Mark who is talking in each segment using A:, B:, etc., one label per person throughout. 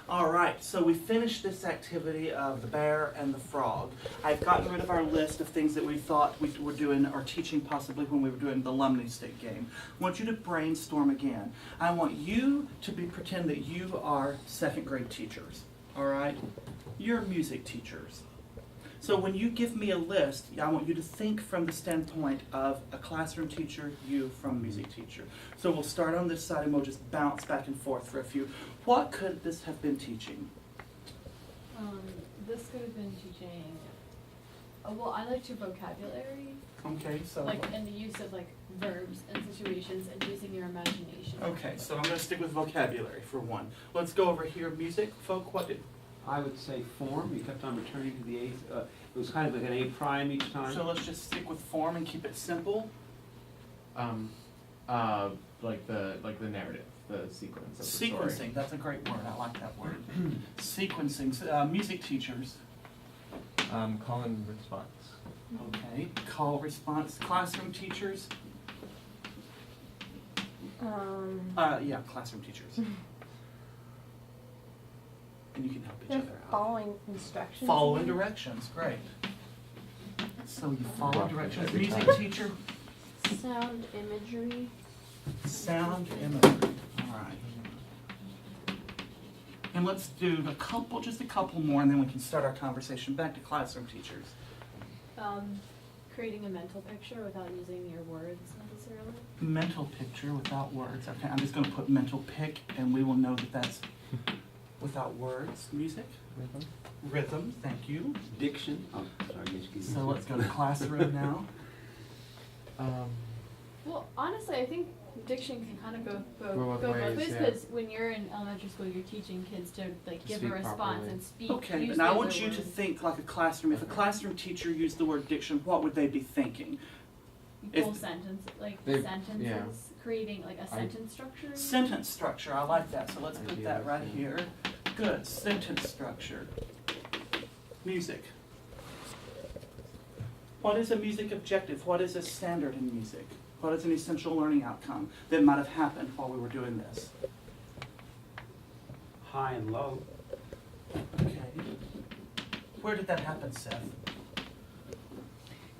A: All right, so we finished this activity of the bear and the frog. I've gotten rid of our list of things that we thought we were doing or teaching possibly when we were doing the alumni stick game. I want you to brainstorm again. I want you to pretend that you are second grade teachers, all right? You're music teachers. So when you give me a list, I want you to think from the standpoint of a classroom teacher, you from a music teacher. So we'll start on this side and we'll just bounce back and forth for a few. What could this have been teaching?
B: This could have been teaching, well, I like your vocabulary.
A: Okay, so.
B: And the use of verbs and situations and using your imagination.
A: Okay, so I'm going to stick with vocabulary for one. Let's go over here. Music, folk, what did?
C: I would say form. You kept on returning to the eighth. It was kind of like an A prime each time.
A: So let's just stick with form and keep it simple.
D: Like the narrative, the sequence of the story.
A: Sequencing, that's a great word. I like that word. Sequencing. Music teachers.
D: Call and response.
A: Okay. Call response. Classroom teachers. Yeah, classroom teachers. And you can help each
E: They're
A: other out.
E: following instructions.
A: Following directions, great. So you follow directions.
D: Every
A: Music
D: time.
A: teacher.
E: Sound imagery.
A: Sound imagery. All right. And let's do just a couple more, and then we can start our conversation. Back to classroom teachers.
B: Creating a mental picture without using your words necessarily.
A: Mental picture without words. Okay, I'm just going to put mental pic, and we will know that that's without words. Music.
D: Rhythm.
A: Rhythm. Thank you.
C: Diction. Oh, sorry.
A: So let's go to classroom now.
B: Well, honestly, I think diction can kind of go
D: both
B: both
D: ways,
B: ways
D: yeah.
B: because when you're in elementary school, you're teaching kids to give a
D: speak
B: response
D: properly.
B: and speak.
A: Okay,
B: use
A: but now I
B: their
A: want you to
B: words.
A: think like a classroom. If a classroom teacher used the word diction, what would they be thinking?
B: Full
A: if-
B: sentence,
D: They-
B: sentences,
D: yeah.
B: creating a sentence structure.
A: Sentence structure, I like that, so let's put
D: Ideas,
A: that right
D: yeah.
A: here. Good, sentence structure. Music. What is a music objective? What is a standard in music? What is an essential learning outcome that might have happened while we were doing this?
C: High and low.
A: Okay. Where did that happen, Seth?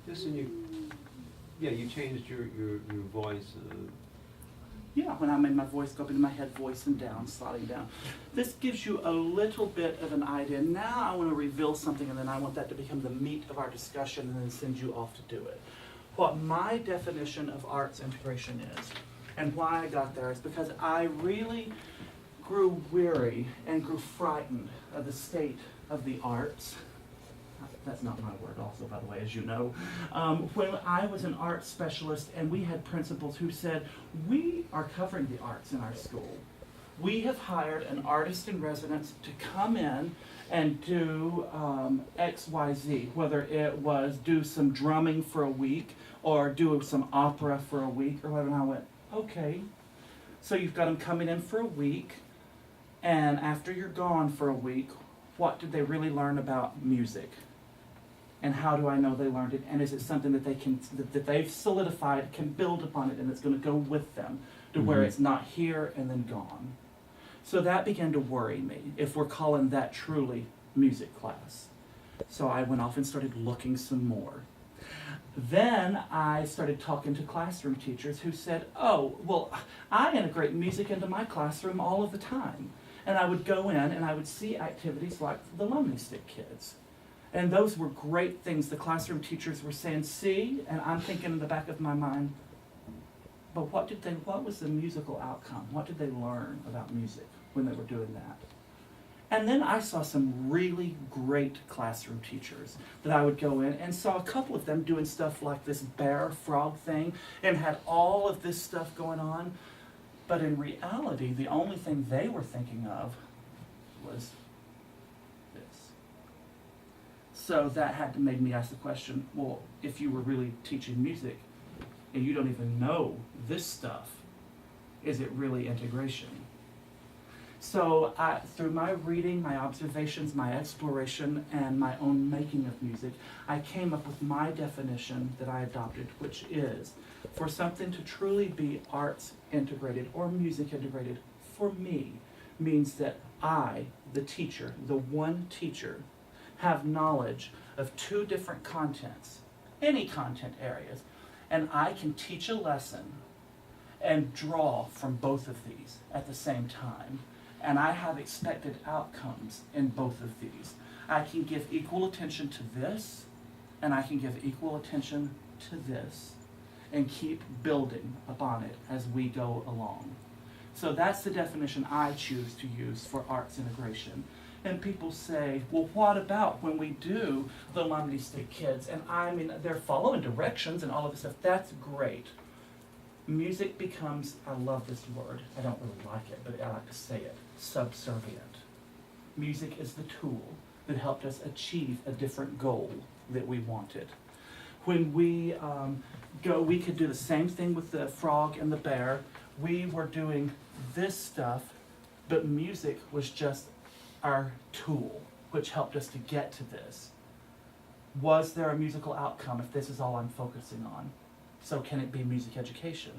C: Just when you changed your voice.
A: Yeah, when I made my voice go up into my head voice and down, sliding down. This gives you a little bit of an idea. Now I want to reveal something, and then I want that to become the meat of our discussion and then send you off to do it. What my definition of arts integration is, and why I got there, is because I really grew weary and grew frightened of the state of the arts. That's not my word also, by the way, as you know. When I was an arts specialist and we had principals who said, we are covering the arts in our school. We have hired an artist in residence to come in and do X, Y, Z, whether it was do some drumming for a week or do some opera for a week or whatever. And I went, okay. So you've got them coming in for a week, and after you're gone for a week, what did they really learn about music? And how do I know they learned it? And is it something that that they've solidified, can build upon it, and it's going to go with them to where it's not here and then gone? So that began to worry me, if we're calling that truly music class. So I went off and started looking some more. Then I started talking to classroom teachers who said, oh, well, I integrate music into my classroom all of the time. And I would go in and I would see activities like the Alumni Stick kids. And those were great things the classroom teachers were saying, see, and I'm thinking in the back of my mind, but what was the musical outcome? What did they learn about music when they were doing that? And then I saw some really great classroom teachers that I would go in and saw a couple of them doing stuff like this bear frog thing and had all of this stuff going on. But in reality, the only thing they were thinking of was this. So that had to make me ask the question, well, if you were really teaching music and you don't even know this stuff, is it really integration? So through my reading, my observations, my exploration, and my own making of music, I came up with my definition that I adopted, which is, for something to truly be arts integrated or music integrated, for me, means that I, the teacher, the one teacher, have knowledge of two different contents, any content areas, and I can teach a lesson and draw from both of these at the same time. And I have expected outcomes in both of these. I can give equal attention to this, and I can give equal attention to this, and keep building upon it as we go along. So that's the definition I choose to use for arts integration. And people say, well, what about when we do the Lumley State kids? And I mean, they're following directions and all of this stuff. That's great. Music becomes, I love this word, I don't really like it, but I like to say it, subservient. Music is the tool that helped us achieve a different goal that we wanted. When we we could do the same thing with the frog and the bear. We were doing this stuff, but music was just our tool, which helped us to get to this. Was there a musical outcome if this is all I'm focusing on? So can it be music education?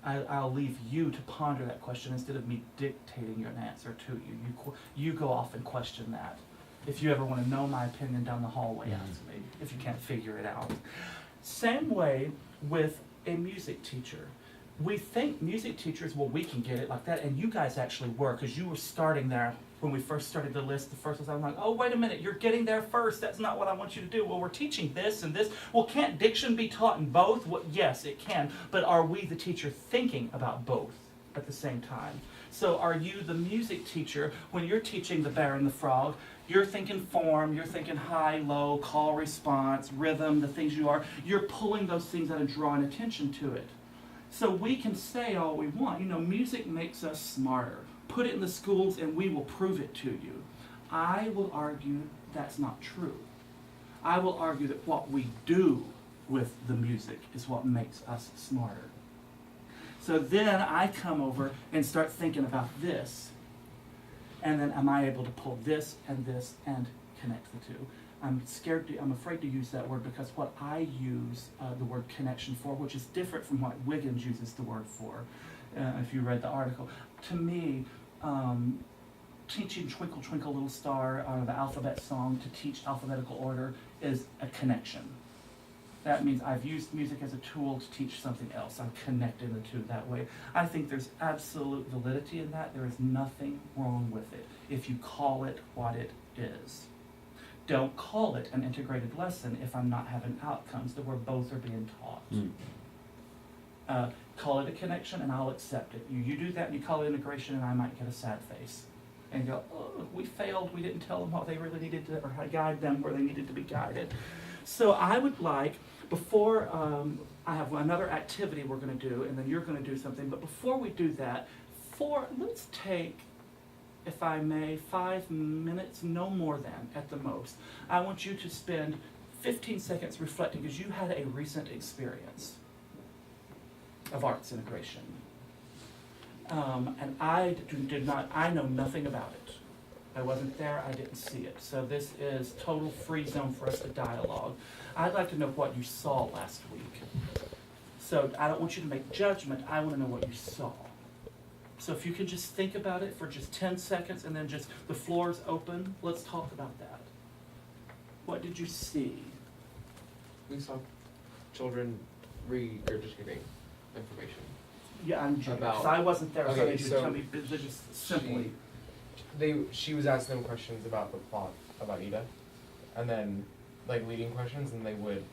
A: I'll leave you to ponder that question instead of me dictating an answer to you. You go off and question that. If you ever want to know my opinion down the hallway, ask me, if you can't figure it out. Same way with a music teacher. We think music teachers, well, we can get it like that, and you guys actually were, because you were starting there when we first started the list. The first was, I'm like, oh, wait a minute, you're getting there first. That's not what I want you to do. Well, we're teaching this and this. Well, can't diction be taught in both? Well, yes, it can, but are we, the teacher, thinking about both at the same time? So are you, the music teacher, when you're teaching the bear and the frog, you're thinking form, you're thinking high, low, call, response, rhythm, the things you're pulling those things out and drawing attention to it. So we can say all we want, music makes us smarter. Put it in the schools and we will prove it to you. I will argue that's not true. I will argue that what we do with the music is what makes us smarter. So then I come over and start thinking about this. And then am I able to pull this and connect the two? I'm afraid to use that word because what I use the word connection for, which is different from what Wiggins uses the word for, if you read the article. To me, teaching Twinkle Twinkle Little Star, the alphabet song, to teach alphabetical order is a connection. That means I've used music as a tool to teach something else. I'm connecting the two that way. I think there's absolute validity in that. There is nothing wrong with it if you call it what it is. Don't call it an integrated lesson if I'm not having outcomes that where both are being taught. Call it a connection and I'll accept it. You do that and you call it integration and I might get a sad face. And go, oh, we failed, we didn't tell them what they really needed to, or guide them where they needed to be guided. So I would like, before I have another activity we're going to do, and then you're going to do something, but before we do that, let's take, if I may, 5 minutes, no more than, at the most. I want you to spend 15 seconds reflecting, because you had a recent experience of arts integration. And I know nothing about it. I wasn't there, I didn't see it. So this is total free zone for us to dialogue. I'd like to know what you saw last week. So I don't want you to make judgment, I want to know what you saw. So if you can just think about it for just 10 seconds and then just, the floor is open, let's talk about that. What did you see?
D: We saw children regurgitating information.
A: Yeah, I'm joking,
D: About-
A: because I wasn't there, so
D: okay,
A: they just
D: so
A: tell me just simply.
D: She was asking them questions about the plot of Aida, and then leading questions, and they would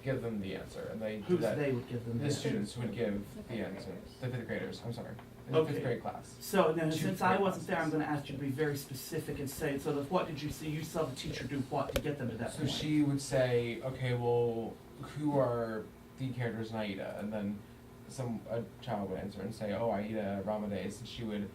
D: give them the answer, and they do that.
A: They would give them
D: The
A: the
D: students would give the
B: fifth
D: answer.
B: graders.
D: The fifth graders. I'm sorry. In the
A: Okay.
D: fifth grade class.
A: So now,
D: Two
A: since I
D: grade
A: wasn't there, I'm
D: classes.
A: going to ask you to be very specific and say, so what did you see? You saw the teacher do what to get them to that
D: So
A: point?
D: she would say, okay, well, who are the characters in Aida? And then a child would answer and say, oh, Aida, Ramades, and she would,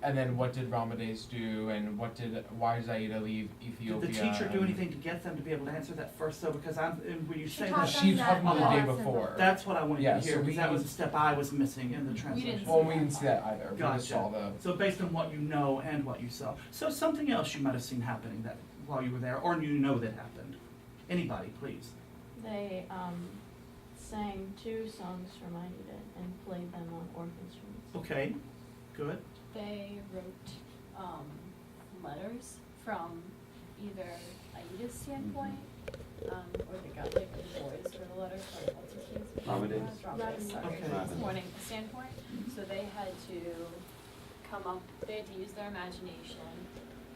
D: and then what did Ramades do, and why does Aida leave Ethiopia?
A: Did the teacher do
D: and-
A: anything to get them to be able to answer that first? So because when you
B: She
A: say
B: taught
A: that,
B: them
D: She
B: that
D: taught them the day
B: lesson.
D: before.
A: that's what I wanted
D: Yeah,
A: to hear,
D: so
A: because that
D: we-
A: was a step I was missing in the translation.
D: Well, we didn't see that either. We just
A: Gotcha.
D: saw the.
A: So based on what you know and what you saw. So something else you might have seen happening that while you were there, or you know that happened. Anybody, please.
E: They sang 2 songs from Aida and played them on organ instruments.
A: Okay, good.
B: they wrote letters from either Aida's standpoint, or they got like the boys for the letters, like what's his face?
C: Ramadeus.
B: Ramadeus, sorry,
A: Okay.
B: this morning standpoint. So they had to come up, they had to use their imagination.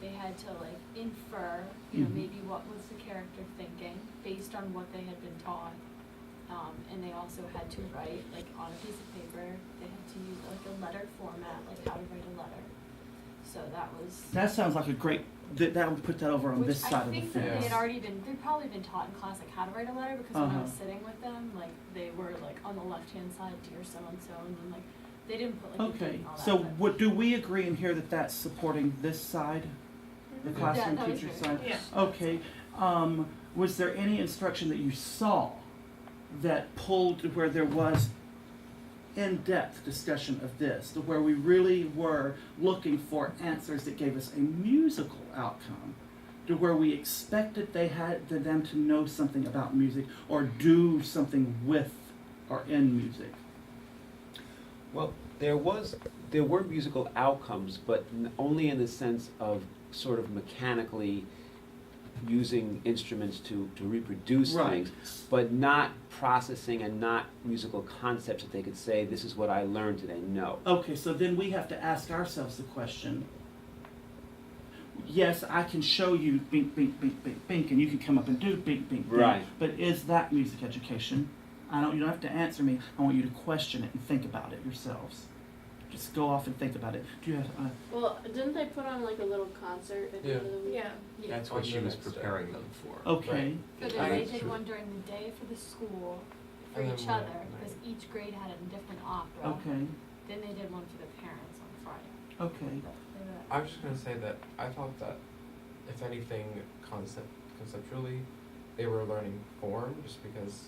B: They had to like infer,
A: Mhm.
B: maybe what was the character thinking based on what they had been taught. And they also had to write like on a piece of paper. They had to use like a letter format, like how to write a letter. So that was.
A: That sounds like a great, that would put that over on
B: Which
A: this side of the
B: I think that they
A: fence.
B: had already been, they'd probably been taught in class like how to write a letter, because when I was
A: Uh-huh.
B: sitting with them, like they were like on the left-hand side, dear so-and-so, and then like, they didn't put like the date
A: Okay,
B: and all that.
A: so
B: but-
A: what, do we agree in here that that's supporting this side, the
B: Mhm.
A: classroom
B: That was
A: teacher
B: very
A: side?
B: good.
F: Yeah.
A: Okay, was there any instruction that you saw that pulled to where there was in-depth discussion of this, to where we really were looking for answers that gave us a musical outcome, to where we expected them to know something about music or do something with or in music?
C: Well, there were musical outcomes, but only in the sense of sort of mechanically using instruments to reproduce
A: Right.
C: things, but not processing and not musical concepts that they could say, this is what I learned today. No.
A: Okay, so then we have to ask ourselves the question. Yes, I can show you bink, bink, bink, bink, bink, and you can come up and do bink, bink, bink.
C: Right.
A: But is that music education? You don't have to answer me. I want you to question it and think about it yourselves. Just go off and think about it. Do you have?
E: Well, didn't they put on like a little concert at the end of the week?
F: Yeah.
B: Yeah.
G: That's what
D: On
G: she
D: the
G: was
D: next day.
G: preparing them for.
A: Okay.
B: So
D: I
B: then they
D: think
B: did
D: so.
B: one during the day for the school, for
D: And then
B: each
D: one
B: other,
D: at night.
B: because each grade had a different opera.
A: Okay.
B: Then they did one for the parents on Friday.
A: Okay.
B: But they were-
D: I was just gonna say that I thought that, if anything, conceptually, they were learning form, just because,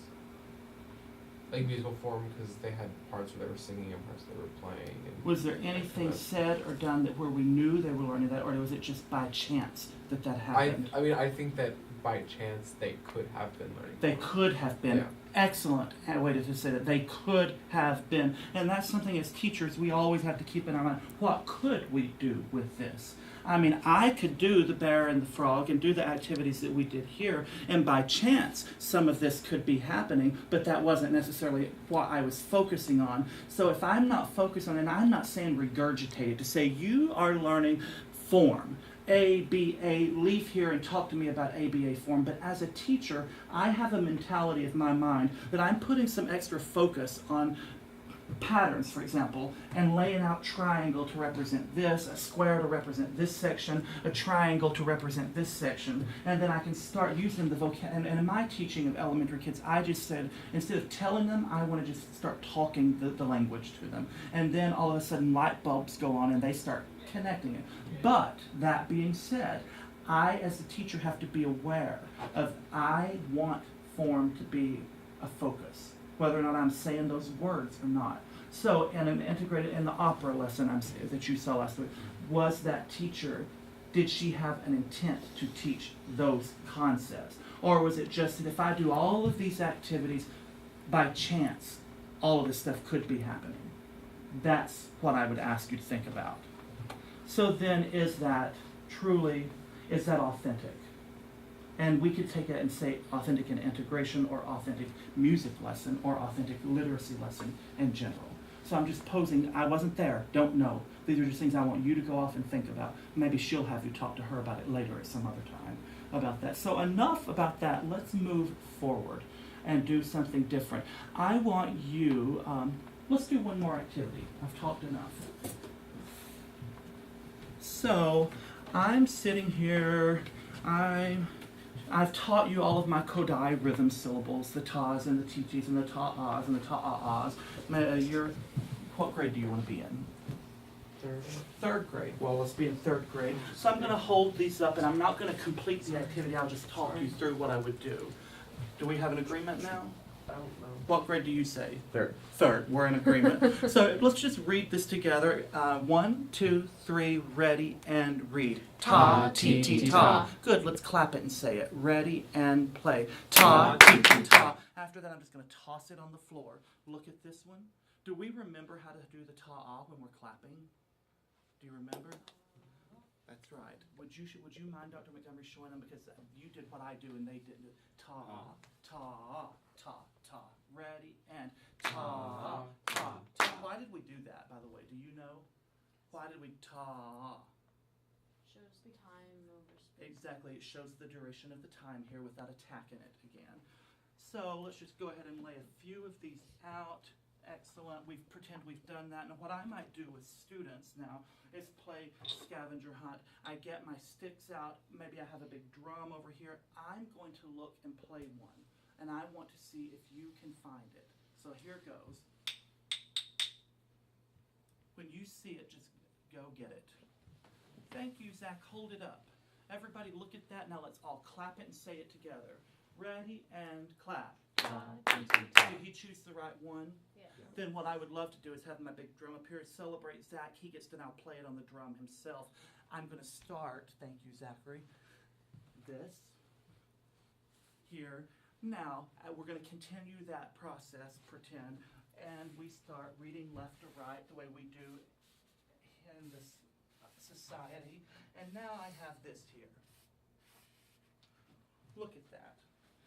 D: like musical form, because they had parts where they were singing and parts they were playing. And
A: Was there anything said or done that where we knew they were learning that, or was it just by chance that happened?
D: I mean, I think that by chance they could have been learning.
A: They
D: form.
A: could have been.
D: Yeah.
A: Excellent way to say that. They could have been. And that's something as teachers we always have to keep in our mind. What could we do with this? I mean, I could do the bear and the frog and do the activities that we did here, and by chance some of this could be happening, but that wasn't necessarily what I was focusing on. So if I'm not focused on it, and I'm not saying regurgitate it, to say you are learning form, ABA, leave here and talk to me about ABA form. But as a teacher, I have a mentality of my mind that I'm putting some extra focus on patterns, for example, and laying out triangle to represent this, a square to represent this section, a triangle to represent this section, and then I can start using the and in my teaching of elementary kids, I just said, instead of telling them, I want to just start talking the language to them. And then all of a sudden light bulbs go on and they start connecting it. But that being said, I as a teacher have to be aware of, I want form to be a focus, whether or not I'm saying those words or not. So, in an integrated, in the opera lesson that you saw last week, was that teacher, did she have an intent to teach those concepts? Or was it just that if I do all of these activities, by chance, all of this stuff could be happening? That's what I would ask you to think about. So then, is that authentic? And we could take it and say authentic in integration, or authentic music lesson, or authentic literacy lesson in general. So I'm just posing, I wasn't there, don't know. These are just things I want you to go off and think about. Maybe she'll have you talk to her about it later at some other time about that. So enough about that, let's move forward and do something different. I want you, let's do one more activity. I've talked enough. So I'm sitting here, I've taught you all of my Kodai rhythm syllables, the tas and the titis and the ta-ahs and the ta-ah-ahs. What grade do you want to be in? Third grade. Well, let's be in third grade. So I'm going to hold these up, and I'm not going to complete the activity. I'll just talk you through what I would do. Do we have an agreement now?
D: I don't know.
A: What grade do you say?
C: Third.
A: Third, we're in agreement. So let's just read this together. 1, 2, 3, ready, and read. Ta, ti, ti, ta. Good, let's clap it and say it. Ready, and play. Ta, ti, ti, ta. After that, I'm just going to toss it on the floor. Look at this one. Do we remember how to do the ta-ah when we're clapping? Do you remember? That's right. Would you mind, Dr. Montgomery, showing them? Because you did what I do and they didn't. Ta, ta, ta, ta. Ready, and ta, ta, ta. Why did we do that, by the way? Do you know? Why did we ta?
E: Shows the time over space.
A: Exactly. It shows the duration of the time here without attacking it again. So let's just go ahead and lay a few of these out. Excellent. Pretend we've done that. Now what I might do with students now is play scavenger hunt. I get my sticks out. Maybe I have a big drum over here. I'm going to look and play one. And I want to see if you can find it. So here goes. When you see it, just go get it. Thank you, Zach. Hold it up. Everybody look at that. Now let's all clap it and say it together. Ready and clap. Did he choose the right one?
E: Yeah.
A: Then what I would love to do is have my big drum up here, celebrate Zach. He gets to now play it on the drum himself. I'm going to start, thank you, Zachary, this here. Now, we're going to continue that process, pretend, and we start reading left to right the way we do in this society. And now I have this here. Look at that.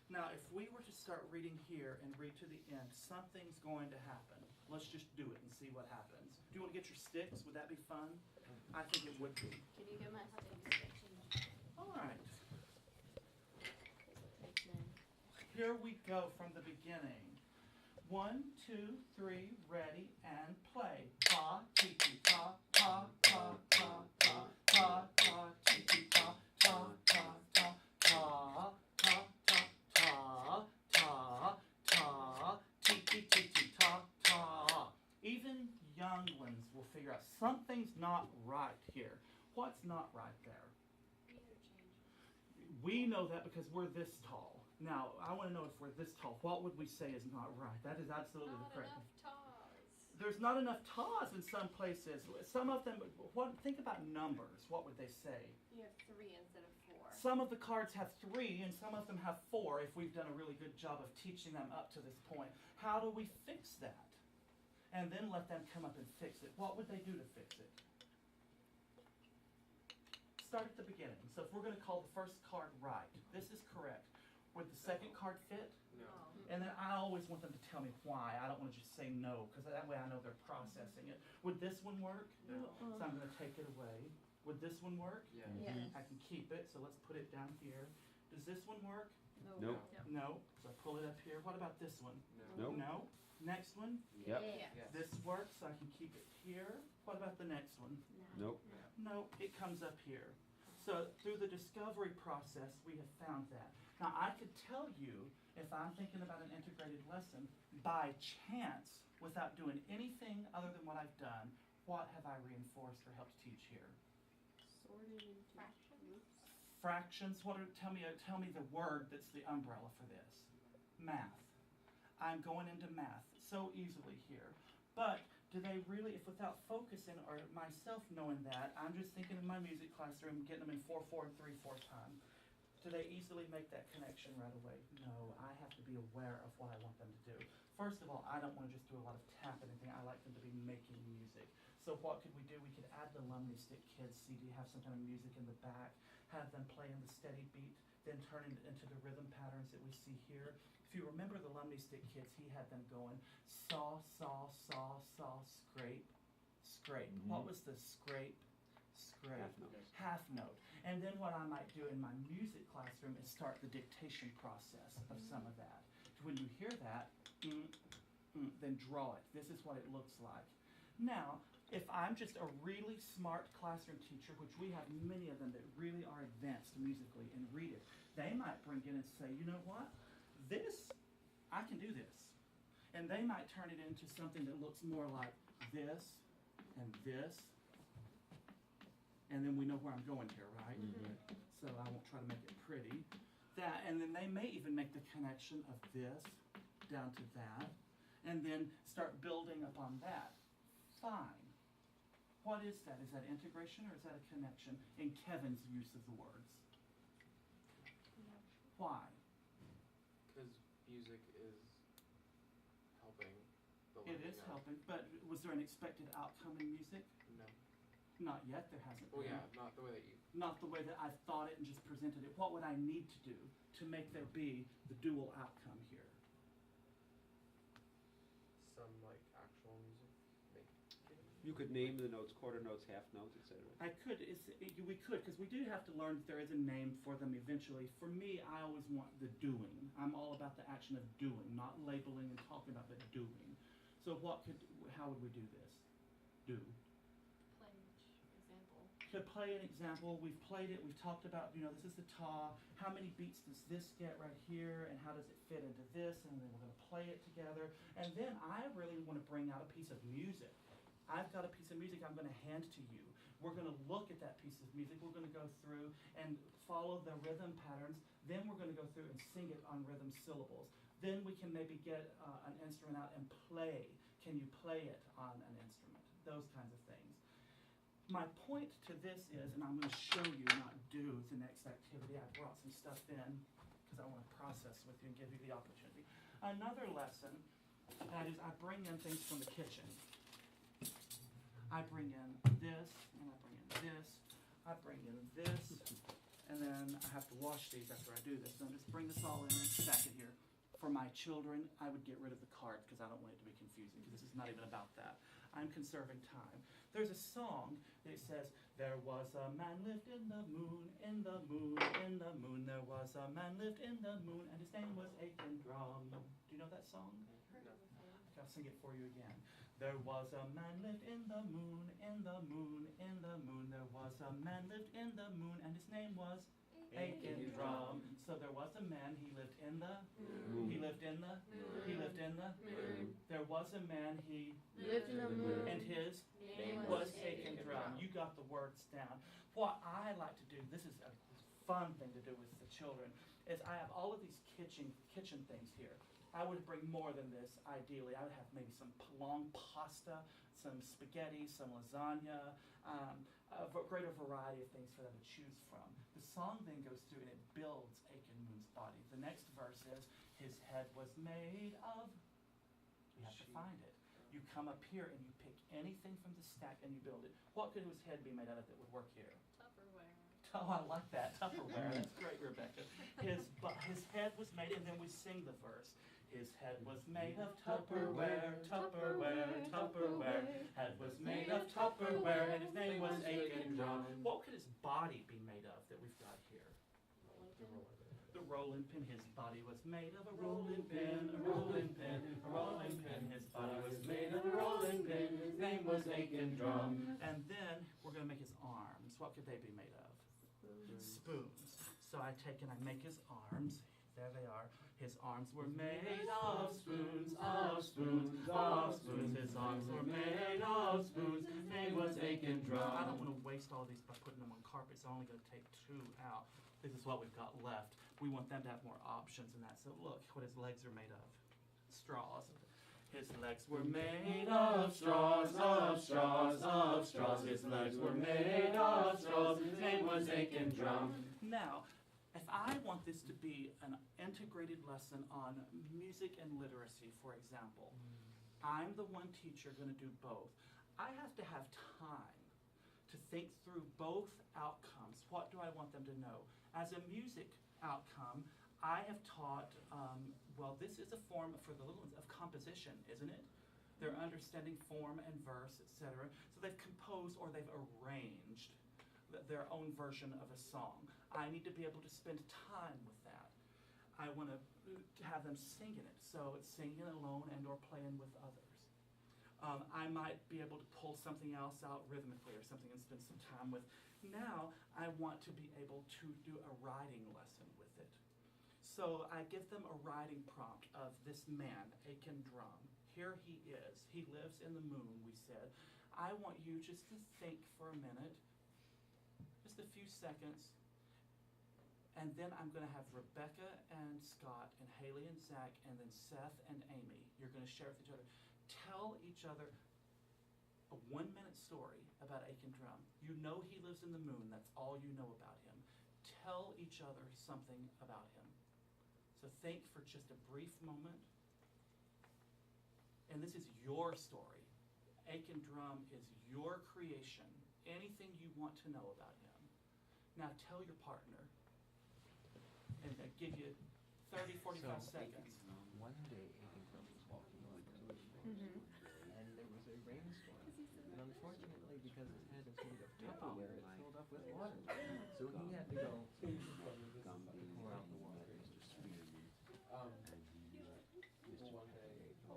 A: Now, if we were to start reading here and read to the end, something's going to happen. Let's just do it and see what happens. Do you want to get your sticks? Would that be fun? I think it would be.
E: Can you get my sticks?
A: All right.
E: Thanks, man.
A: Here we go from the beginning. 1, 2, 3, ready, and play. Ta, ti, ti, ta, ta, ta, ta, ta, ta, ta, ti, ti, ta, ta, ta, ta, ta, ta, ta, ta, ta, ti, ti, ti, ti, ta, ta. Even younglings will figure out something's not right here. What's not right there? We know that because we're this tall. Now, I want to know if we're this tall, what would we say is not right? That is absolutely the correct.
E: Not enough tars.
A: There's not enough taws in some places. Some of them, think about numbers. What would they say?
E: You have 3 instead of 4.
A: Some of the cards have 3 and some of them have 4 if we've done a really good job of teaching them up to this point. How do we fix that? And then let them come up and fix it. What would they do to fix it? Start at the beginning. So if we're going to call the first card right, this is correct. Would the second card fit?
D: No.
A: And then I always want them to tell me why. I don't want to just say no, because that way I know they're processing it. Would this one work?
D: No.
A: So I'm going to take it away. Would this one work?
D: Yeah.
E: Yes.
A: I can keep it, so let's put it down here. Does this one work?
C: Nope.
A: No. So I pull it up here. What about this one?
D: No.
C: Nope.
A: No. Next one?
C: Yep.
E: Yeah.
D: Yes.
A: This works, so I can keep it here. What about the next one?
C: Nope.
A: No, it comes up here. So through the discovery process, we have found that. Now I could tell you, if I'm thinking about an integrated lesson, by chance, without doing anything other than what I've done, what have I reinforced or helped teach here?
E: Sorted into
B: Fractions.
A: Fractions. Tell me the word that's the umbrella for this. Math. I'm going into math so easily here. But do they really, if without focusing or myself knowing that, I'm just thinking in my music classroom, getting them in 4/4 and 3/4 time. Do they easily make that connection right away? No, I have to be aware of what I want them to do. First of all, I don't want to just do a lot of tap anything. I like them to be making music. So what could we do? We could add the Lumley Stick Kids CD, have some kind of music in the back, have them play in the steady beat, then turn it into the rhythm patterns that we see here. If you remember the Lumley Stick Kids, he had them going saw, saw, saw, saw, scrape, scrape.
C: Mm-hmm.
A: What was the scrape? Scrape.
C: Half note.
A: Half note. And then what I might do in my music classroom is start the dictation process of some of that. When you hear that, then draw it. This is what it looks like. Now, if I'm just a really smart classroom teacher, which we have many of them that really are advanced musically and read it, they might bring in and say, you know what? This, I can do this. And they might turn it into something that looks more like this and this. And then we know where I'm going here, right?
C: Mm-hmm.
A: So I won't try to make it pretty. That, and then they may even make the connection of this down to that, and then start building upon that. Fine. What is that? Is that integration or is that a connection in Kevin's use of the words? Why?
F: Because music is helping the
A: It
F: learning
A: is
F: of-
A: helping, but was there an expected outcome in music?
F: No.
A: Not yet, there hasn't been.
F: Well, yeah, not the way that you.
A: Not the way that I've thought it and just presented it. What would I need to do to make there be the dual outcome here?
F: Some like actual music.
C: You could name the notes, quarter notes, half notes, etc.
A: I could, we could, because we do have to learn that there is a name for them eventually. For me, I always want the doing. I'm all about the action of doing, not labeling and talking about, but doing. So how would we do this? Do.
B: Play example.
A: To play an example, we've played it, we've talked about, this is the ta, how many beats does this get right here, and how does it fit into this, and then we're going to play it together. And then I really want to bring out a piece of music. I've got a piece of music I'm going to hand to you. We're going to look at that piece of music. We're going to go through and follow the rhythm patterns. Then we're going to go through and sing it on rhythm syllables. Then we can maybe get an instrument out and play. Can you play it on an instrument? Those kinds of things. My point to this is, and I'm going to show you, not do, the next activity. I brought some stuff in because I want to process with you and give you the opportunity. Another lesson, that is I bring in things from the kitchen. I bring in this, and I bring in this, I bring in this, and then I have to wash these after I do this. So I just bring this all in and stack it here. For my children, I would get rid of the cards because I don't want it to be confusing, because this is not even about that. I'm conserving time. There's a song that says, there was a man lived in the moon, in the moon, in the moon. There was a man lived in the moon, and his name was Aiken Drum. Do you know that song?
B: Heard of it.
A: I'll sing it for you again. There was a man lived in the moon, in the moon, in the moon. There was a man lived in the moon, and his name was Aiken Drum. So there was a man, he lived in the, he lived in the, he lived in the, there was a man, he
E: Lived in the moon.
A: and his
E: Name
A: was Aiken Drum. You got the words down. What I like to do, this is a fun thing to do with the children, is I have all of these kitchen things here. I would bring more than this, ideally. I would have maybe some long pasta, some spaghetti, some lasagna, a greater variety of things for them to choose from. The song then goes through and it builds Aiken Moon's body. The next verse is, his head was made of, you have to find it. You come up here and you pick anything from the stack and you build it. What could his head be made out of that would work here?
B: Tupperware.
A: Oh, I like that. Tupperware. That's great, Rebecca. His head was made, and then we sing the verse. His head was made of Tupperware, Tupperware, Tupperware. Head was made of Tupperware, and his name was Aiken Drum. What could his body be made of that we've got here? The rolling pin. His body was made of a rolling pin, a rolling pin, a rolling pin. His body was made of a rolling pin. His name was Aiken Drum. And then we're going to make his arms. What could they be made of? Spoons. So I take and I make his arms. There they are. His arms were made of spoons, of spoons, of spoons. His arms were made of spoons. His name was Aiken Drum. I don't want to waste all these by putting them on carpet, so I'm only going to take 2 out. This is what we've got left. We want them to have more options than that. So look what his legs are made of. Straws. His legs were made of straws, of straws, of straws. His legs were made of straws. His name was Aiken Drum. Now, if I want this to be an integrated lesson on music and literacy, for example, I'm the one teacher going to do both. I have to have time to think through both outcomes. What do I want them to know? As a music outcome, I have taught, well, this is a form for the little ones of composition, isn't it? They're understanding form and verse, etc. So they've composed or they've arranged their own version of a song. I need to be able to spend time with that. I want to have them singing it, so it's singing alone and or playing with others. I might be able to pull something else out rhythmically or something and spend some time with. Now I want to be able to do a writing lesson with it. So I give them a writing prompt of this man, Aiken Drum. Here he is. He lives in the moon, we said. I want you just to think for a minute, just a few seconds, and then I'm going to have Rebecca and Scott and Haley and Zach and then Seth and Amy. You're going to share with each other. Tell each other a 1-minute story about Aiken Drum. You know he lives in the moon. That's all you know about him. Tell each other something about him. So think for just a brief moment. And this is your story. Aiken Drum is your creation. anything you want to know about him. Now tell your partner, and I give you 30, 45 seconds.
G: One day, Aiken was walking on to his
B: Mhm.
G: and there was a rainstorm. And unfortunately, because his head is made of Tupperware, it filled up with water. So he had to go pour out the water.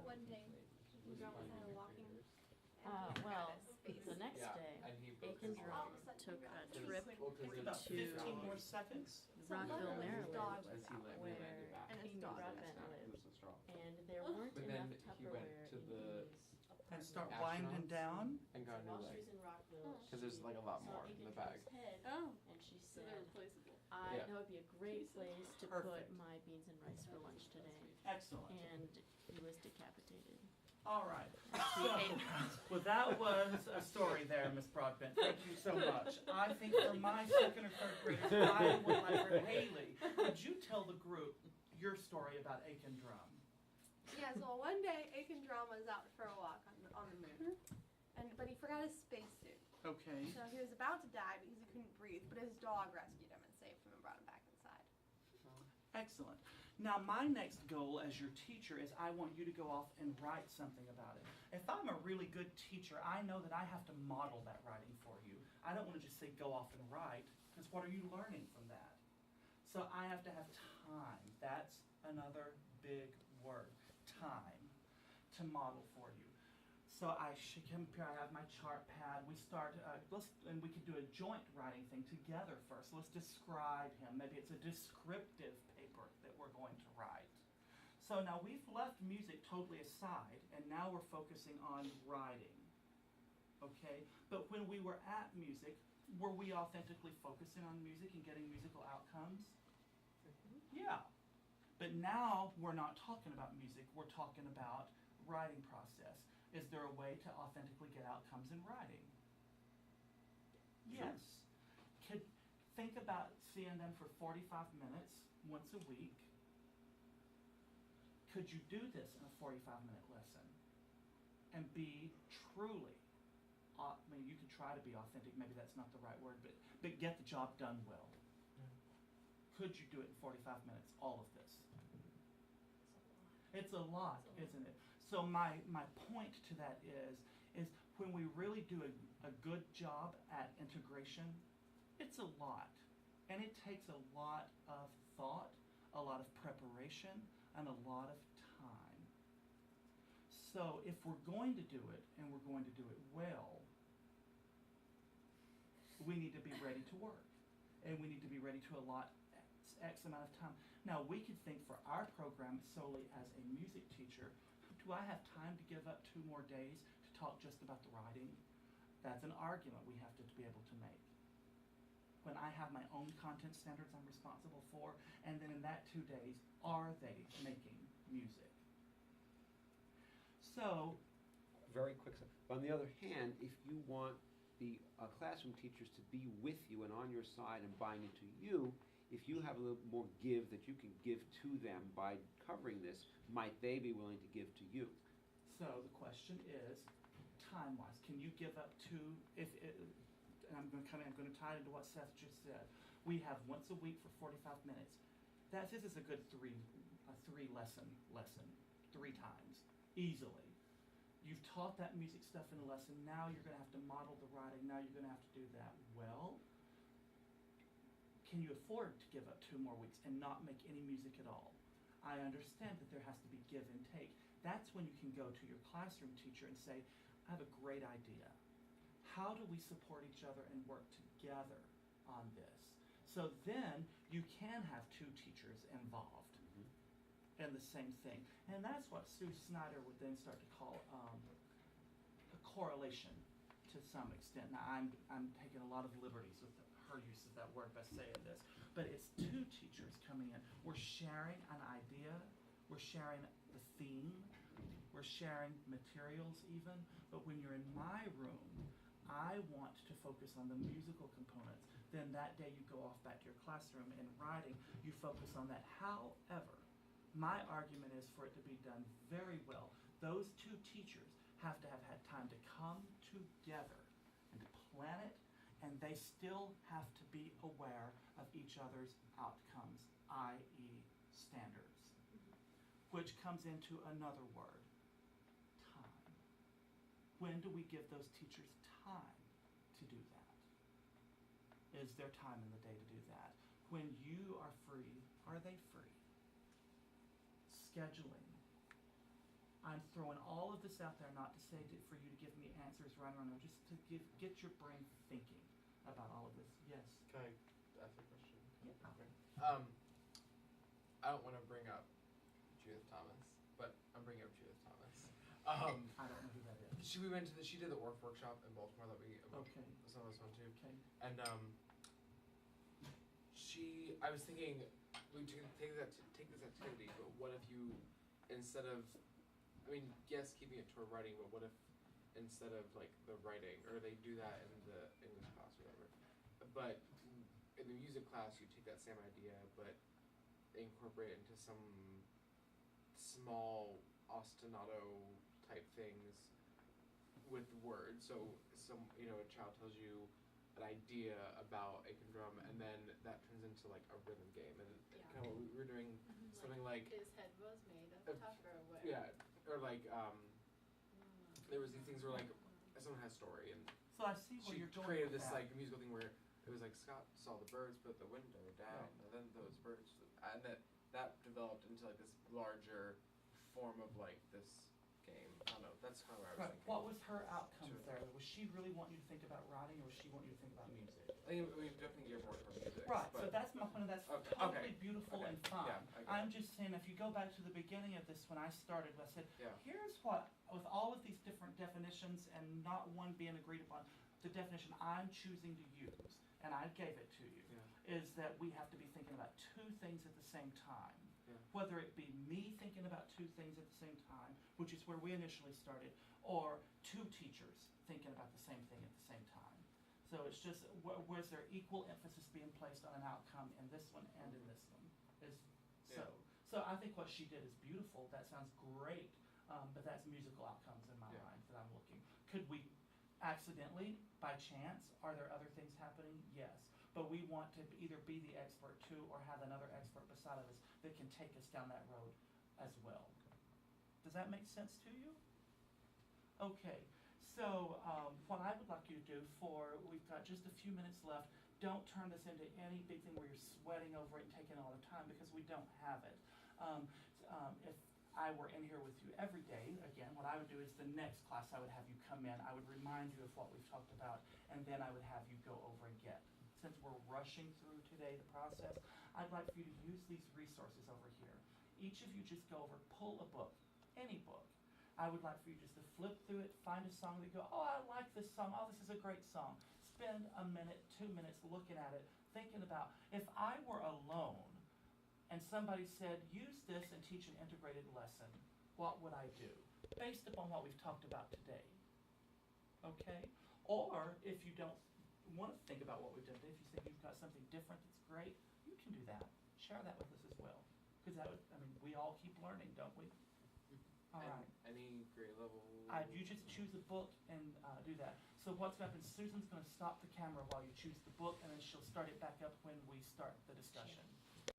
H: One day, we got kind of walking.
E: Well,
H: space.
E: the next
D: Yeah,
E: day,
D: and he broke
E: Aiken
D: his arm.
E: took a
H: Because-
E: trip
A: About 15 more
E: to
A: seconds.
E: Rockville, Maryland,
D: As he lay, we landed back.
H: And his
E: Amy
H: dog.
E: Ruppin lived, and there weren't
D: But
E: enough
D: then he went
E: Tupperware
D: to
E: in
D: the
E: these
A: And start
E: apartments.
A: winding down.
D: And got a new
E: While she
D: leg.
E: was in Rockville,
D: Because there's like a lot
E: she saw
D: more in
E: Aiken
D: the
E: Drum's
D: bag.
E: head,
H: Oh,
E: and she
H: so they're
E: said,
H: replaceable.
D: Yeah.
E: that would be a great place to
A: Perfect.
E: put my beans and rice for lunch today.
A: Excellent.
E: And he was decapitated.
A: All right. So, well, that was a story there, Miss Broadbent. Thank you so much. I think for my second or third graders, I would like for Haley. Would you tell the group your story about Aiken Drum?
H: Yeah, so one day Aiken Drum was out for a walk on the moon, but he forgot his spacesuit.
A: Okay.
H: So he was about to die because he couldn't breathe, but his dog rescued him and saved him and brought him back inside.
A: Excellent. Now, my next goal as your teacher is I want you to go off and write something about it. If I'm a really good teacher, I know that I have to model that writing for you. I don't want to just say go off and write, because what are you learning from that? So I have to have time. That's another big word, time, to model for you. So I should come here, I have my chart pad. We start, and we could do a joint writing thing together first. Let's describe him. Maybe it's a descriptive paper that we're going to write. So now we've left music totally aside, and now we're focusing on writing. Okay? But when we were at music, were we authentically focusing on music and getting musical outcomes? Yeah. But now we're not talking about music, we're talking about writing process. Is there a way to authentically get outcomes in writing? Yes. Think about seeing them for 45 minutes once a week. Could you do this in a 45-minute lesson and be truly, I mean, you could try to be authentic, maybe that's not the right word, but get the job done well. Could you do it in 45 minutes, all of this? It's a lot, isn't it? So my point to that is when we really do a good job at integration, it's a lot. And it takes a lot of thought, a lot of preparation, and a lot of time. So if we're going to do it, and we're going to do it well, we need to be ready to work. And we need to be ready to allot X amount of time. Now, we could think for our program solely as a music teacher, do I have time to give up 2 more days to talk just about the writing? That's an argument we have to be able to make. When I have my own content standards I'm responsible for, and then in that 2 days, are they making music? So,
C: Very quick. On the other hand, if you want the classroom teachers to be with you and on your side and buying into you, if you have a little more give that you can give to them by covering this, might they be willing to give to you?
A: so the question is, time-wise, can you give up to, and I'm going to tie it into what Seth just said. We have once a week for 45 minutes. This is a good three lesson, 3 times, easily. You've taught that music stuff in a lesson, now you're going to have to model the writing, now you're going to have to do that well. Can you afford to give up 2 more weeks and not make any music at all? I understand that there has to be give and take. That's when you can go to your classroom teacher and say, I have a great idea. How do we support each other and work together on this? So then you can have 2 teachers involved in the same thing. And that's what Sue Snyder would then start to call a correlation to some extent. Now I'm taking a lot of liberties with her use of that word by saying this, but it's 2 teachers coming in. We're sharing an idea, we're sharing the theme, we're sharing materials even, but when you're in my room, I want to focus on the musical components. Then that day you go off back to your classroom and writing, you focus on that. However, my argument is for it to be done very well, those 2 teachers have to have had time to come together and to plan it, and they still have to be aware of each other's outcomes, i.e. standards, which comes into another word, time. When do we give those teachers time to do that? Is there time in the day to do that? When you are free, are they free? Scheduling. I'm throwing all of this out there not to say for you to give me answers right or wrong, just to get your brain thinking about all of this. Yes?
F: Can I ask a question?
A: Yeah.
F: Okay. I don't want to bring up Judith Thomas, but I'm bringing up Judith Thomas.
A: I don't know who that is.
F: She did the workshop in Baltimore that
A: Okay.
F: some of us went to.
A: Okay.
F: And I was thinking we take this activity, but what if you, instead of, I mean, yes, keeping it to a writing, but what if instead of like the writing, or they do that in the English class or whatever, but in the music class you take that same idea but incorporate it into some small ostinato type things with words. So a child tells you an idea about a drum, and then that turns into like a rhythm game, and
E: Yeah.
F: kind of what we were doing, something like
E: his head was made of Tupperware.
F: yeah, or like there was these things where like someone has a story, and
A: So I see where
F: she
A: you're going
F: created
A: with
F: this
A: that.
F: like musical thing where it was like Scott saw the birds put the window down, and then those birds, and that developed into like this larger form of like this game. I don't know. That's how I was
A: Right.
F: thinking.
A: What was her outcomes
F: Sure.
A: there? Was she really wanting you to think about writing, or was she wanting you to think about music?
F: I think we definitely geared more toward music.
A: Right,
F: but
A: so that's my point, and that's
F: Okay,
A: totally
F: okay,
A: beautiful
F: okay,
A: and fine.
F: yeah, I get
A: I'm
F: it.
A: just saying, if you go back to the beginning of this, when I started, I said,
F: Yeah.
A: here's what, with all of these different definitions and not one being agreed upon, the definition I'm choosing to use, and I gave it to you, is that we have to be thinking about two things at the same time.
F: Yeah.
A: Whether it be me thinking about two things at the same time, which is where we initially started, or two teachers thinking about the same thing at the same time. So it's just, was there equal emphasis being placed on an outcome in this one and in this one? So I think what she did is beautiful. That sounds great, but that's musical outcomes in my
F: Yeah.
A: mind that I'm looking. Could we accidentally, by chance, are there other things happening? Yes. But we want to either be the expert too, or have another expert beside of us that can take us down that road as well. Does that make sense to you? Okay, so what I would like you to do we've got just a few minutes left, don't turn this into any big thing where you're sweating over it and taking all the time, because we don't have it. If I were in here with you every day, again, what I would do is the next class I would have you come in, I would remind you of what we've talked about, and then I would have you go over and get. Since we're rushing through today the process, I'd like for you to use these resources over here. Each of you just go over, pull a book, any book. I would like for you just to flip through it, find a song that you go, oh, I like this song, oh, this is a great song. Spend a minute, 2 minutes looking at it, thinking about, if I were alone and somebody said, use this and teach an integrated lesson, what would I do? Based upon what we've talked about today. Okay? Or if you don't want to think about what we've done today, if you think you've got something different that's great, you can do that. Share that with us as well. Because that would, we all keep learning, don't we? All
F: And
A: right.
F: any grade level.
A: You just choose a book and do that. So what's going to happen, Susan's going to stop the camera while you choose the book, and then she'll start it back up when we start the discussion.